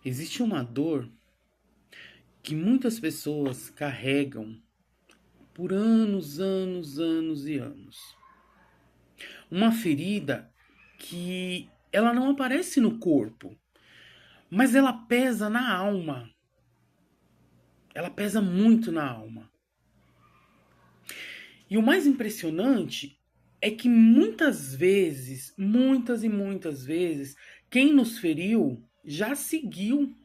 Existe uma dor que muitas pessoas carregam por anos, anos, anos e anos. Uma ferida que ela não aparece no corpo, mas ela pesa na alma. Ela pesa muito na alma. E o mais impressionante é que muitas vezes, muitas e muitas vezes, quem nos feriu já seguiu.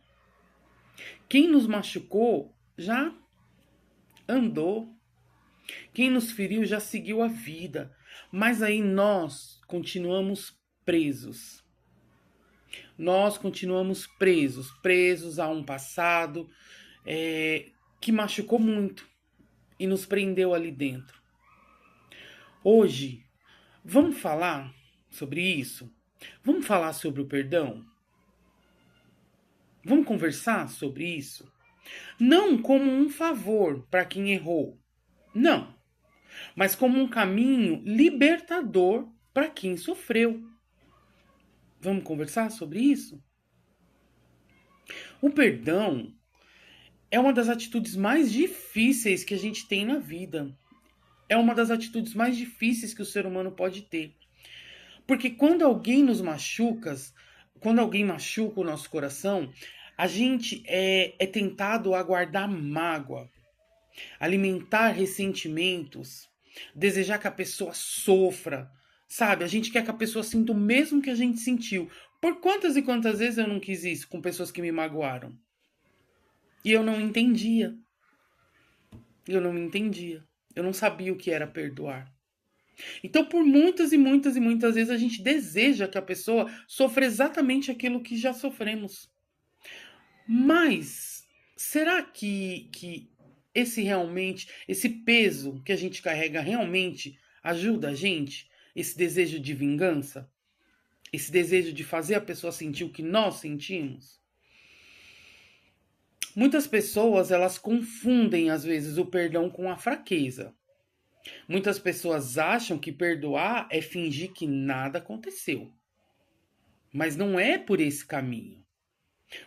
Quem nos machucou já andou. Quem nos feriu já seguiu a vida. Mas aí nós continuamos presos. Nós continuamos presos, presos a um passado que machucou muito e nos prendeu ali dentro. Hoje, vamos falar sobre isso? Vamos falar sobre o perdão? Vamos conversar sobre isso? Não como um favor para quem errou. Não. Mas como um caminho libertador para quem sofreu. Vamos conversar sobre isso? O perdão é uma das atitudes mais difíceis que a gente tem na vida. É uma das atitudes mais difíceis que o ser humano pode ter. Porque quando alguém nos machuca, quando alguém machuca o nosso coração, a gente é tentado a guardar mágoa, alimentar ressentimentos, desejar que a pessoa sofra, sabe? A gente quer que a pessoa sinta o mesmo que a gente sentiu. Por quantas e quantas vezes eu não quis isso com pessoas que me magoaram? E eu não entendia. Eu não entendia. Eu não sabia o que era perdoar. Então, por muitas e muitas e muitas vezes, a gente deseja que a pessoa sofra exatamente aquilo que já sofremos. Mas, será que esse peso que a gente carrega realmente ajuda a gente? Esse desejo de vingança? Esse desejo de fazer a pessoa sentir o que nós sentimos? Muitas pessoas, elas confundem, às vezes, o perdão com a fraqueza. Muitas pessoas acham que perdoar é fingir que nada aconteceu. Mas não é por esse caminho.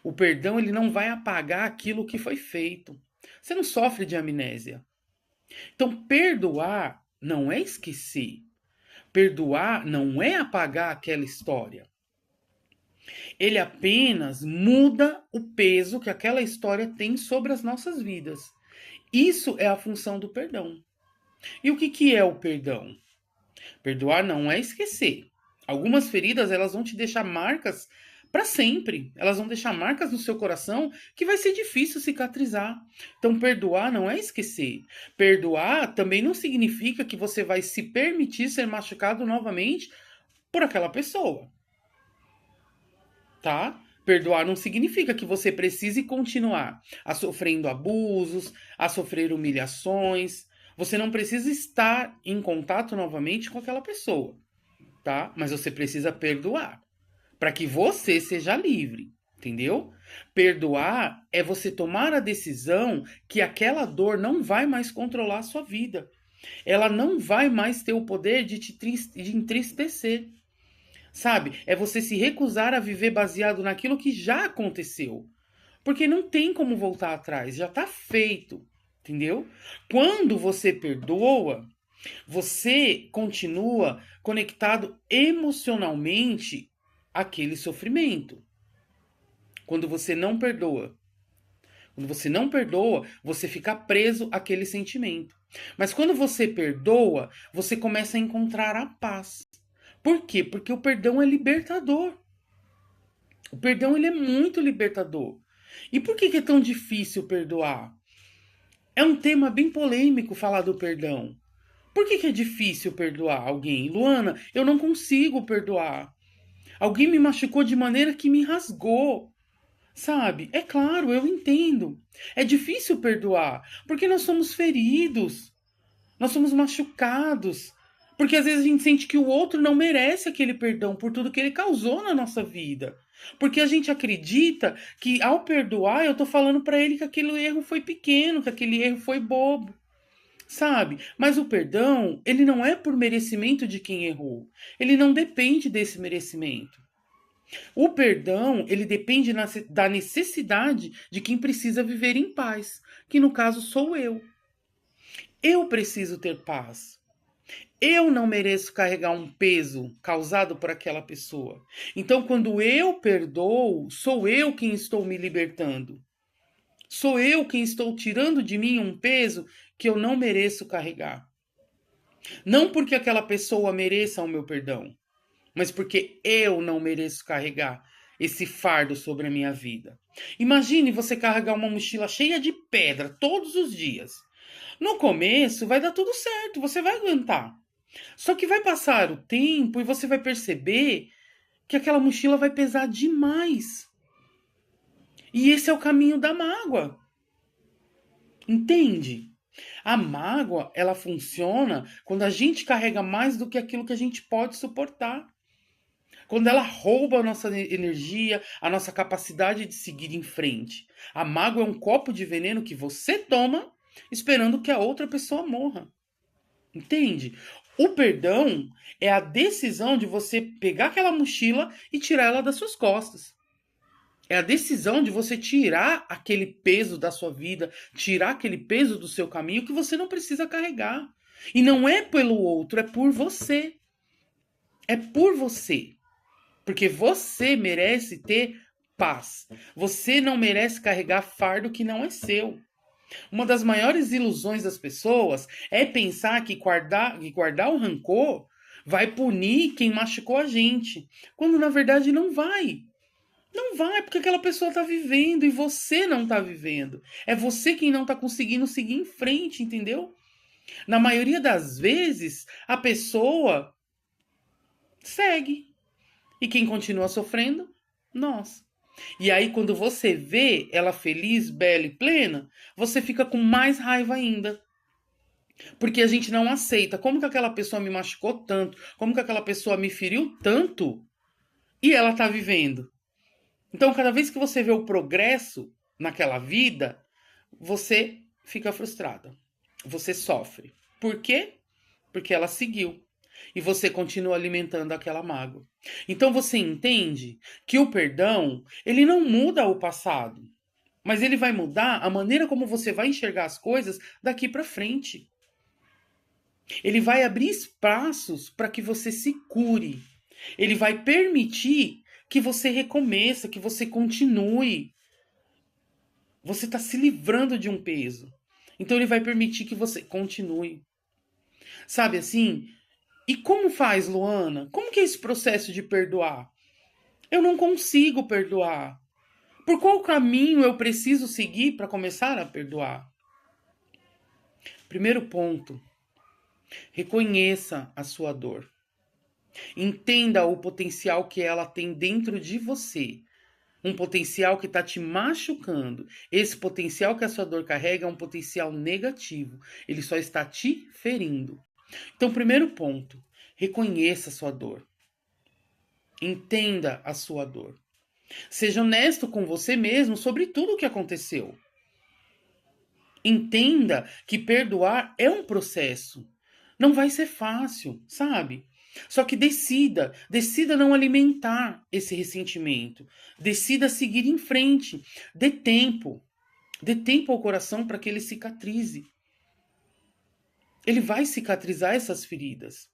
O perdão, ele não vai apagar aquilo que foi feito. Você não sofre de amnésia. Então, perdoar não é esquecer. Perdoar não é apagar aquela história. Ele apenas muda o peso que aquela história tem sobre as nossas vidas. Isso é a função do perdão. E o que é o perdão? Perdoar não é esquecer. Algumas feridas, elas vão te deixar marcas para sempre. Elas vão deixar marcas no seu coração que vai ser difícil cicatrizar. Então, perdoar não é esquecer. Perdoar também não significa que você vai se permitir ser machucado novamente por aquela pessoa, tá? Perdoar não significa que você precise continuar a sofrendo abusos, a sofrer humilhações. Você não precisa estar em contato novamente com aquela pessoa, tá? Mas você precisa perdoar para que você seja livre, entendeu? Perdoar é você tomar a decisão que aquela dor não vai mais controlar a sua vida. Ela não vai mais ter o poder de entristecer. Sabe? É você se recusar a viver baseado naquilo que já aconteceu. Porque não tem como voltar atrás, já está feito. Entendeu? Quando você perdoa, você continua conectado emocionalmente àquele sofrimento. Quando você não perdoa. Quando você não perdoa, você fica preso àquele sentimento. Mas quando você perdoa, você começa a encontrar a paz. Por quê? Porque o perdão é libertador. O perdão ele é muito libertador. E por que é tão difícil perdoar? É um tema bem polêmico falar do perdão. Por que é difícil perdoar alguém? Luana, eu não consigo perdoar. Alguém me machucou de maneira que me rasgou. Sabe? É claro, eu entendo. É difícil perdoar, porque nós somos feridos. Nós somos machucados. Porque às vezes a gente sente que o outro não merece aquele perdão por tudo que ele causou na nossa vida. Porque a gente acredita que ao perdoar, eu tô falando para ele que aquele erro foi pequeno, que aquele erro foi bobo. Sabe? Mas o perdão, ele não é por merecimento de quem errou. Ele não depende desse merecimento. O perdão, ele depende da necessidade de quem precisa viver em paz, que no caso sou eu. Eu preciso ter paz. Eu não mereço carregar um peso causado por aquela pessoa. Então, quando eu perdoo, sou eu quem estou me libertando. Sou eu quem estou tirando de mim um peso que eu não mereço carregar. Não porque aquela pessoa mereça o meu perdão, mas porque eu não mereço carregar esse fardo sobre a minha vida. Imagine você carregar uma mochila cheia de pedra todos os dias. No começo vai dar tudo certo, você vai aguentar. Só que vai passar o tempo e você vai perceber que aquela mochila vai pesar demais. E esse é o caminho da mágoa. Entende? A mágoa, ela funciona quando a gente carrega mais do que aquilo que a gente pode suportar. Quando ela rouba a nossa energia, a nossa capacidade de seguir em frente. A mágoa é um copo de veneno que você toma esperando que a outra pessoa morra. Entende? O perdão é a decisão de você pegar aquela mochila e tirar ela das suas costas. É a decisão de você tirar aquele peso da sua vida, tirar aquele peso do seu caminho que você não precisa carregar. E não é pelo outro, é por você. É por você. Porque você merece ter paz. Você não merece carregar fardo que não é seu. Uma das maiores ilusões das pessoas é pensar que guardar o rancor vai punir quem machucou a gente. Quando na verdade não vai. Não vai, porque aquela pessoa está vivendo e você não está vivendo. É você quem não está conseguindo seguir em frente, entendeu? Na maioria das vezes, a pessoa segue. E quem continua sofrendo? Nós. E aí, quando você vê ela feliz, bela e plena, você fica com mais raiva ainda. Porque a gente não aceita. Como que aquela pessoa me machucou tanto? Como que aquela pessoa me feriu tanto? E ela tá vivendo. Então, cada vez que você vê o progresso naquela vida, você fica frustrada. Você sofre. Por quê? Porque ela seguiu. E você continua alimentando aquela mágoa. Então você entende que o perdão, ele não muda o passado, mas ele vai mudar a maneira como você vai enxergar as coisas daqui para frente. Ele vai abrir espaços para que você se cure. Ele vai permitir que você recomeça, que você continue. Você está se livrando de um peso. Então ele vai permitir que você continue. Sabe assim? E como faz, Luana? Como que é esse processo de perdoar? Eu não consigo perdoar. Por qual caminho eu preciso seguir para começar a perdoar? Primeiro ponto, reconheça a sua dor. Entenda o potencial que ela tem dentro de você. Um potencial que está te machucando. Esse potencial que a sua dor carrega é um potencial negativo. Ele só está te ferindo. Então, primeiro ponto, reconheça a sua dor. Entenda a sua dor. Seja honesto com você mesmo sobre tudo o que aconteceu. Entenda que perdoar é um processo. Não vai ser fácil, sabe? Só que decida não alimentar esse ressentimento. Decida seguir em frente. Dê tempo ao coração para que ele cicatrize. Ele vai cicatrizar essas feridas.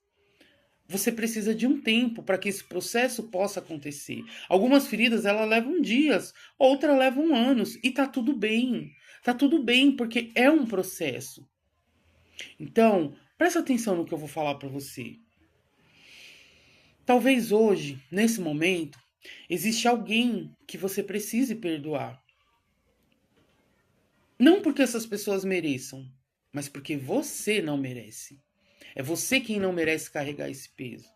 Você precisa de um tempo para que esse processo possa acontecer. Algumas feridas elas levam dias, outras levam anos e tá tudo bem. Tá tudo bem porque é um processo. Então, presta atenção no que eu vou falar para você. Talvez hoje, nesse momento, existe alguém que você precise perdoar. Não porque essas pessoas mereçam, mas porque você não merece. É você quem não merece carregar esse peso.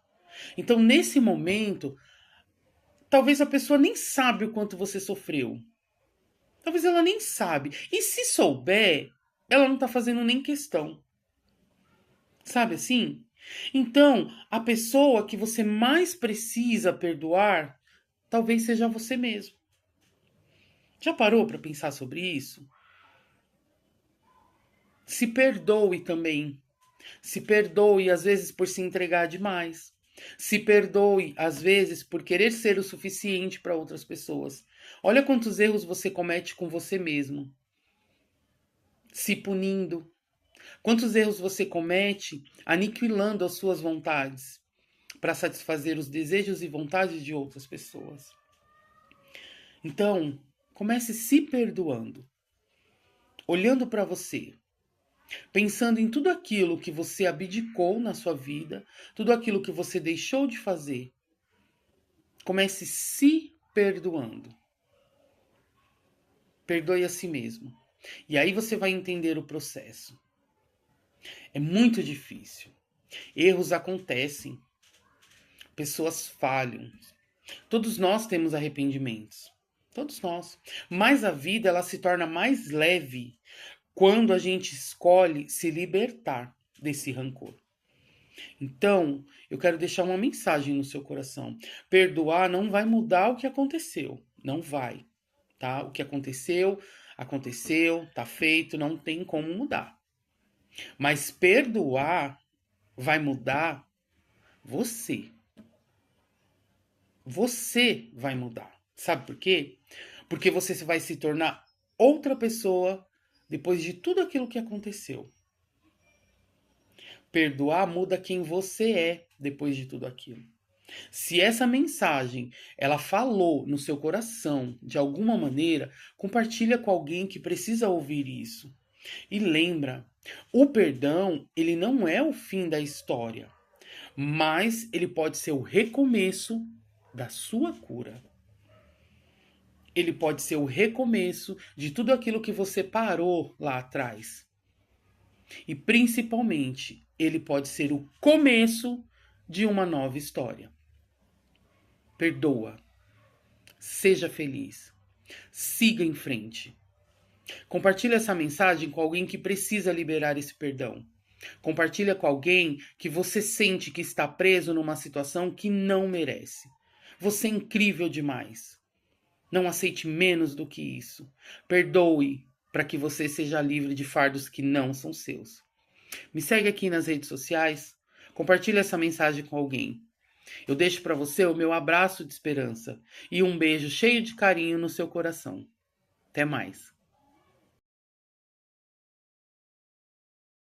Então, nesse momento, talvez a pessoa nem sabe o quanto você sofreu. Talvez ela nem sabe. E se souber, ela não tá fazendo nem questão. Sabe assim? Então, a pessoa que você mais precisa perdoar, talvez seja você mesmo. Já parou para pensar sobre isso? Se perdoe também. Se perdoe, às vezes, por se entregar demais. Se perdoe, às vezes, por querer ser o suficiente para outras pessoas. Olha quantos erros você comete com você mesmo, se punindo. Quantos erros você comete aniquilando as suas vontades para satisfazer os desejos e vontades de outras pessoas. Então, comece se perdoando, olhando para você, pensando em tudo aquilo que você abdicou na sua vida, tudo aquilo que você deixou de fazer. Comece se perdoando. Perdoe a si mesmo. E aí você vai entender o processo. É muito difícil. Erros acontecem. Pessoas falham. Todos nós temos arrependimentos. Todos nós. Mas a vida ela se torna mais leve quando a gente escolhe se libertar desse rancor. Então, eu quero deixar uma mensagem no seu coração. Perdoar não vai mudar o que aconteceu. Não vai, tá? O que aconteceu, aconteceu, tá feito, não tem como mudar. Mas perdoar vai mudar você. Você vai mudar. Sabe por quê? Porque você vai se tornar outra pessoa depois de tudo aquilo que aconteceu. Perdoar muda quem você é depois de tudo aquilo. Se essa mensagem ela falou no seu coração de alguma maneira, compartilha com alguém que precisa ouvir isso. E lembra, o perdão, ele não é o fim da história, mas ele pode ser o recomeço da sua cura. Ele pode ser o recomeço de tudo aquilo que você parou lá atrás. E principalmente, ele pode ser o começo de uma nova história. Perdoa. Seja feliz. Siga em frente. Compartilhe essa mensagem com alguém que precisa liberar esse perdão. Compartilha com alguém que você sente que está preso numa situação que não merece. Você é incrível demais. Não aceite menos do que isso. Perdoe para que você seja livre de fardos que não são seus. Me segue aqui nas redes sociais. Compartilhe essa mensagem com alguém. Eu deixo para você o meu abraço de esperança e um beijo cheio de carinho no seu coração. Até mais.